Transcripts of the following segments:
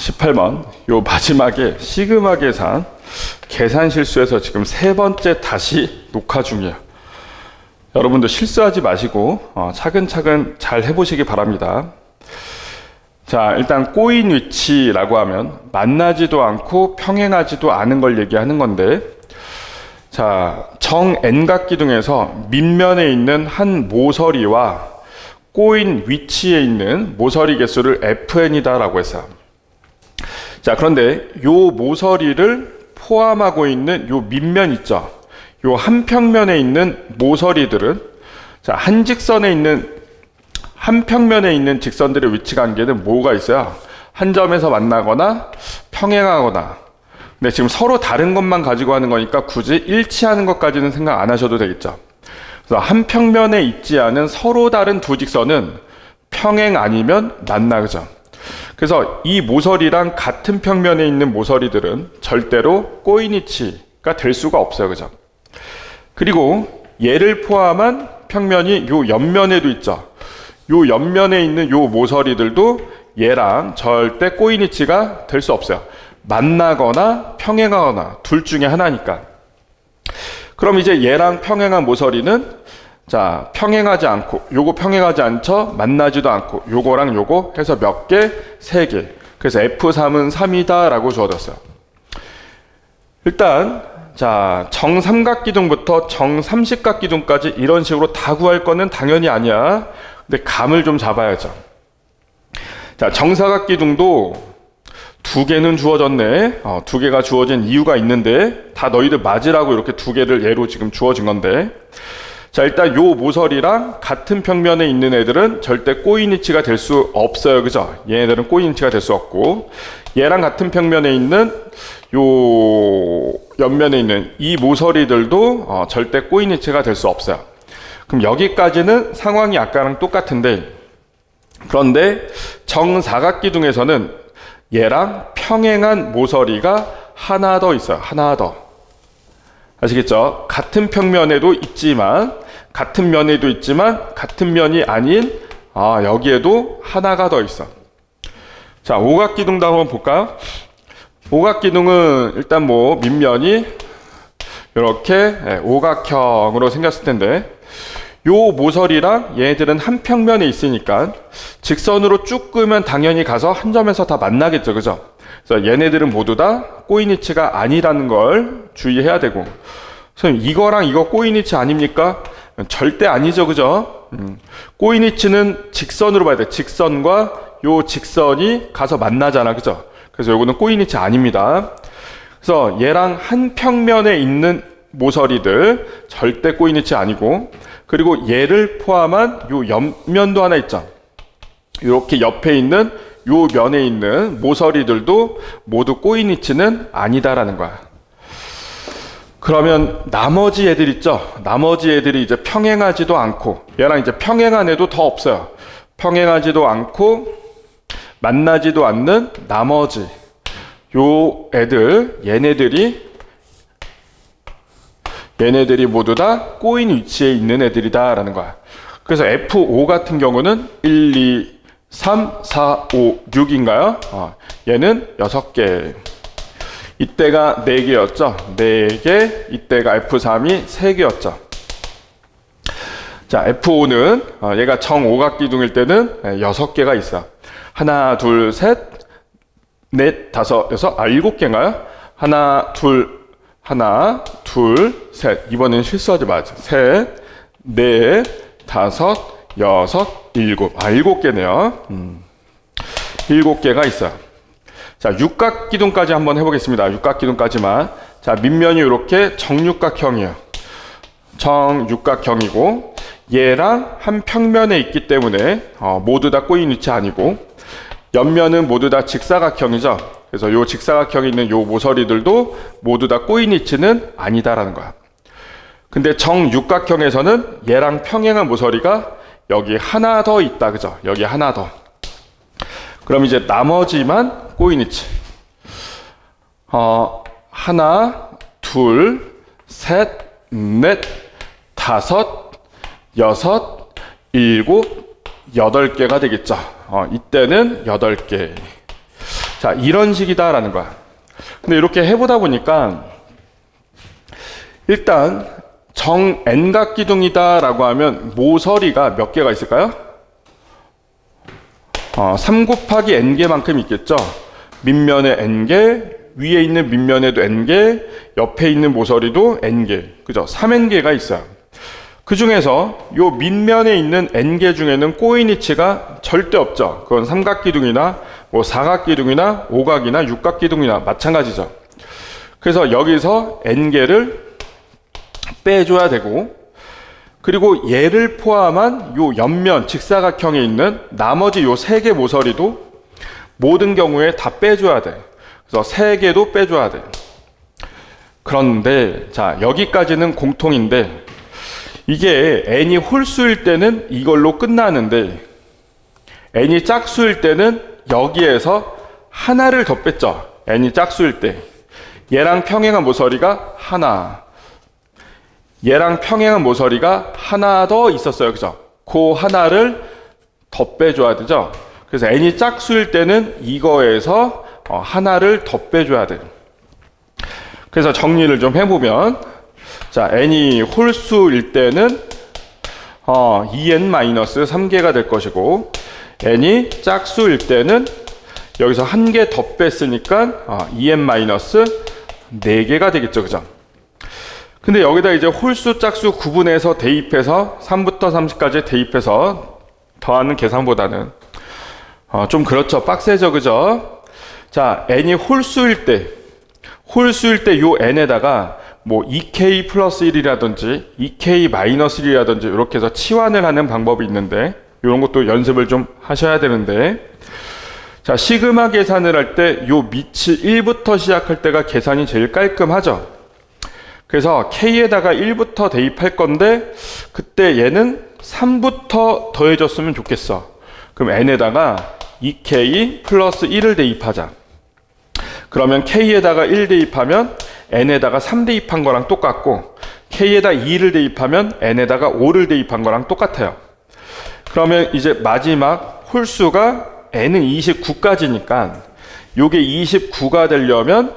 18번 요 마지막에 시그마 계산 실수해서 지금 세 번째 다시 녹화 중이에요. 여러분도 실수하지 마시고 차근차근 잘 해보시기 바랍니다. 자, 일단 꼬인 위치라고 하면 만나지도 않고 평행하지도 않은 걸 얘기하는 건데, 자, 정 n각기둥에서 밑면에 있는 한 모서리와 꼬인 위치에 있는 모서리 개수를 fn이다 라고 했어요. 자, 그런데 요 모서리를 포함하고 있는 요 밑면 있죠. 요 한 평면에 있는 모서리들은, 자, 한 평면에 있는 직선들의 위치 관계는 뭐가 있어요? 한 점에서 만나거나 평행하거나. 근데 지금 서로 다른 것만 가지고 하는 거니까 굳이 일치하는 것까지는 생각 안 하셔도 되겠죠. 그래서 한 평면에 있지 않은 서로 다른 두 직선은 평행 아니면 만나, 그죠? 그래서 이 모서리랑 같은 평면에 있는 모서리들은 절대로 꼬인 위치가 될 수가 없어요, 그죠? 그리고 얘를 포함한 평면이 요 옆면에도 있죠. 요 옆면에 있는 요 모서리들도 얘랑 절대 꼬인 위치가 될 수 없어요. 만나거나 평행하거나 둘 중에 하나니까. 그럼 이제 얘랑 평행한 모서리는, 자, 평행하지 않고, 요거 평행하지 않죠? 만나지도 않고, 요거랑 요거 해서 몇 개? 3개. 그래서 F3은 3이다 라고 주어졌어요. 일단, 자, 정삼각기둥부터 정삼식각기둥까지 이런 식으로 다 구할 거는 당연히 아니야. 근데 감을 좀 잡아야죠. 자, 정사각기둥도 2개는 주어졌네. 2개가 주어진 이유가 있는데, 다 너희들 맞으라고 이렇게 2개를 예로 지금 주어진 건데, 자, 일단 요 모서리랑 같은 평면에 있는 애들은 절대 꼬인 위치가 될 수 없어요, 그죠? 얘네들은 꼬인 위치가 될 수 없고, 얘랑 같은 평면에 있는 요 옆면에 있는 이 모서리들도 절대 꼬인 위치가 될 수 없어요. 그럼 여기까지는 상황이 아까랑 똑같은데, 그런데 정사각기둥에서는 얘랑 평행한 모서리가 하나 더 있어요. 하나 더. 아시겠죠? 같은 평면에도 있지만, 같은 면에도 있지만, 같은 면이 아닌, 여기에도 하나가 더 있어. 자, 오각기둥도 한번 볼까요? 오각기둥은 일단 뭐, 밑면이 이렇게 오각형으로 생겼을 텐데, 요 모서리랑 얘네들은 한 평면에 있으니까, 직선으로 쭉 끄면 당연히 가서 한 점에서 다 만나겠죠, 그죠? 그래서 얘네들은 모두 다 꼬인 위치가 아니라는 걸 주의해야 되고, 선생님 이거랑 이거 꼬인 위치 아닙니까? 절대 아니죠, 그죠? 꼬인 위치는 직선으로 봐야 돼. 직선과 요 직선이 가서 만나잖아, 그죠? 그래서 요거는 꼬인 위치 아닙니다. 그래서 얘랑 한 평면에 있는 모서리들 절대 꼬인 위치 아니고, 그리고 얘를 포함한 요 옆면도 하나 있죠. 이렇게 옆에 있는 요 면에 있는 모서리들도 모두 꼬인 위치는 아니다라는 거야. 그러면 나머지 애들 있죠? 나머지 애들이 이제 평행하지도 않고, 얘랑 이제 평행한 애도 더 없어요. 평행하지도 않고 만나지도 않는 나머지 요 애들, 얘네들이 모두 다 꼬인 위치에 있는 애들이다 라는 거야. 그래서 F5 같은 경우는 1, 2, 3, 4, 5, 6인가요? 얘는 6개. 이때가 4개였죠? 4개. 이때가 F3이 3개였죠. 자, F5는 얘가 정오각기둥일 때는 6개가 있어. 하나, 둘, 셋, 넷, 다섯, 여섯, 7개인가요? 하나, 둘, 셋. 이번엔 실수하지 마자. 셋, 넷, 다섯, 여섯, 일곱. 7개네요. 7개가 있어요. 자, 육각기둥까지 한번 해보겠습니다. 육각기둥까지만. 자, 밑면이 이렇게 정육각형이에요. 정육각형이고, 얘랑 한 평면에 있기 때문에 모두 다 꼬인 위치 아니고, 옆면은 모두 다 직사각형이죠. 그래서 요 직사각형에 있는 요 모서리들도 모두 다 꼬인 위치는 아니다라는 거야. 근데 정육각형에서는 얘랑 평행한 모서리가 여기 하나 더 있다, 그죠? 여기 하나 더. 그럼 이제 나머지만 꼬인 위치. 하나, 둘, 셋, 넷, 다섯, 여섯, 일곱, 8개가 되겠죠. 이때는 8개. 자, 이런 식이다라는 거야. 근데 이렇게 해보다 보니까 일단 정 n각기둥이다라고 하면 모서리가 몇 개가 있을까요? 3 곱하기 n개만큼 있겠죠. 밑면에 n개, 위에 있는 밑면에도 n개, 옆에 있는 모서리도 n개, 그죠? 3n개가 있어요. 그 중에서 요 밑면에 있는 n개 중에는 꼬인위치가 절대 없죠. 그건 삼각기둥이나 뭐 사각기둥이나 오각이나 육각기둥이나 마찬가지죠. 그래서 여기서 n개를 빼줘야 되고, 그리고 얘를 포함한 요 옆면 직사각형에 있는 나머지 요 3개 모서리도 모든 경우에 다 빼줘야 돼. 그래서 3개도 빼줘야 돼. 그런데 자, 여기까지는 공통인데 이게 n이 홀수일 때는 이걸로 끝나는데 n이 짝수일 때는 여기에서 하나를 더 뺐죠. n이 짝수일 때 얘랑 평행한 모서리가 하나, 얘랑 평행한 모서리가 하나 더 있었어요. 그죠? 그 하나를 더 빼줘야 되죠. 그래서 n이 짝수일 때는 이거에서 하나를 더 빼줘야 돼요. 그래서 정리를 좀 해보면, 자, n이 홀수일 때는 2n-3개가 될 것이고, n이 짝수일 때는 여기서 한 개 더 뺐으니까 2n-4개가 되겠죠. 그죠? 근데 여기다 이제 홀수 짝수 구분해서 대입해서 3부터 30까지 대입해서 더하는 계산보다는 좀 그렇죠. 빡세죠. 그죠? 자, n이 홀수일 때 요 n에다가 뭐 2k 플러스 1이라든지 2k 마이너스 1이라든지 이렇게 해서 치환을 하는 방법이 있는데 이런 것도 연습을 좀 하셔야 되는데, 자, 시그마 계산을 할 때 요 밑이 1부터 시작할 때가 계산이 제일 깔끔하죠. 그래서 k에다가 1부터 대입할 건데 그때 얘는 3부터 더해줬으면 좋겠어. 그럼 n에다가 2k 플러스 1을 대입하자. 그러면 k에다가 1 대입하면 n에다가 3 대입한 거랑 똑같고, k에다 2를 대입하면 n에다가 5를 대입한 거랑 똑같아요. 그러면 이제 마지막 홀수가 n은 29까지니까 요게 29가 되려면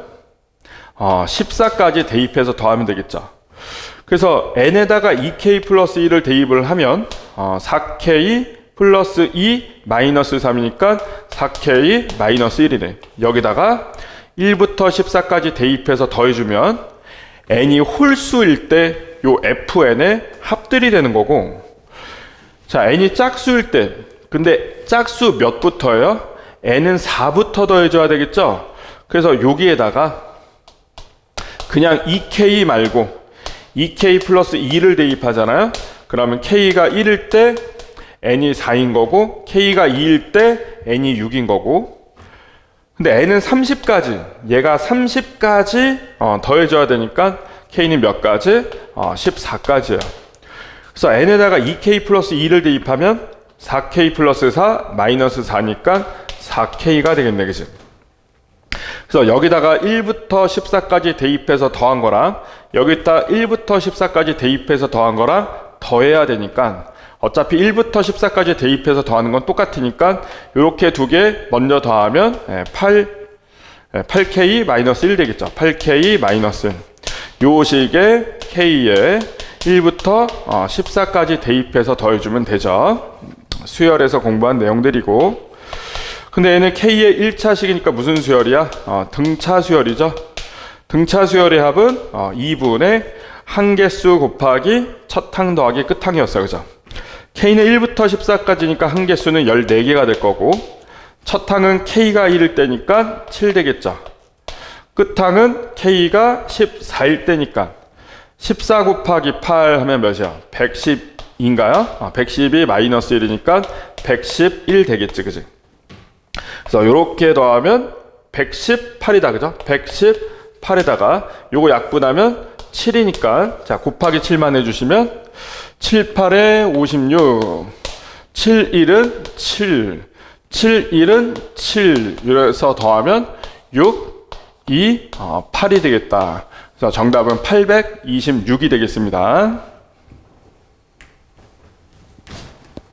14까지 대입해서 더하면 되겠죠. 그래서 n에다가 2k 플러스 1을 대입을 하면 4k 플러스 2 마이너스 3이니까 4k 마이너스 1이네. 여기다가 1부터 14까지 대입해서 더해주면 n이 홀수일 때 요 fn의 합들이 되는 거고, 자, n이 짝수일 때, 근데 짝수 몇부터예요? n은 4부터 더해줘야 되겠죠? 그래서 여기에다가 그냥 2k 말고 2k 플러스 2를 대입하잖아요? 그러면 k가 1일 때 n이 4인 거고, k가 2일 때 n이 6인 거고, 근데 n은 30까지, 얘가 30까지 더해줘야 되니까 k는 몇 가지? 14까지예요. 그래서 n에다가 2k 플러스 2를 대입하면 4k 플러스 4 마이너스 4니까 4k가 되겠네. 그치? 그래서 여기다가 1부터 14까지 대입해서 더한 거랑 여기다 1부터 14까지 대입해서 더한 거랑 더해야 되니까 어차피 1부터 14까지 대입해서 더하는 건 똑같으니까 이렇게 두 개 먼저 더하면 8k 마이너스 1 되겠죠. 8k 마이너스 1. 요 식의 k에 1부터 14까지 대입해서 더해주면 되죠. 수열에서 공부한 내용들이고, 근데 얘는 k의 1차식이니까 무슨 수열이야? 등차 수열이죠. 등차 수열의 합은 2분의 한개수 곱하기 첫항 더하기 끝항이었어요. 그죠? k는 1부터 14까지니까 한개수는 14개가 될 거고, 첫항은 k가 1일 때니까 7 되겠죠. 끝항은 k가 14일 때니까 14 곱하기 8 하면 몇이야? 110인가요? 110이 마이너스 1이니까 111 되겠지. 그지? 그래서 이렇게 더하면 118이다. 그죠? 118에다가 요거 약분하면 7이니까 자 곱하기 7만 해주시면 7, 8에 56 7, 1은 7 7, 1은 7 이래서 더하면 6, 2, 8이 되겠다. 그래서 정답은 826이 되겠습니다.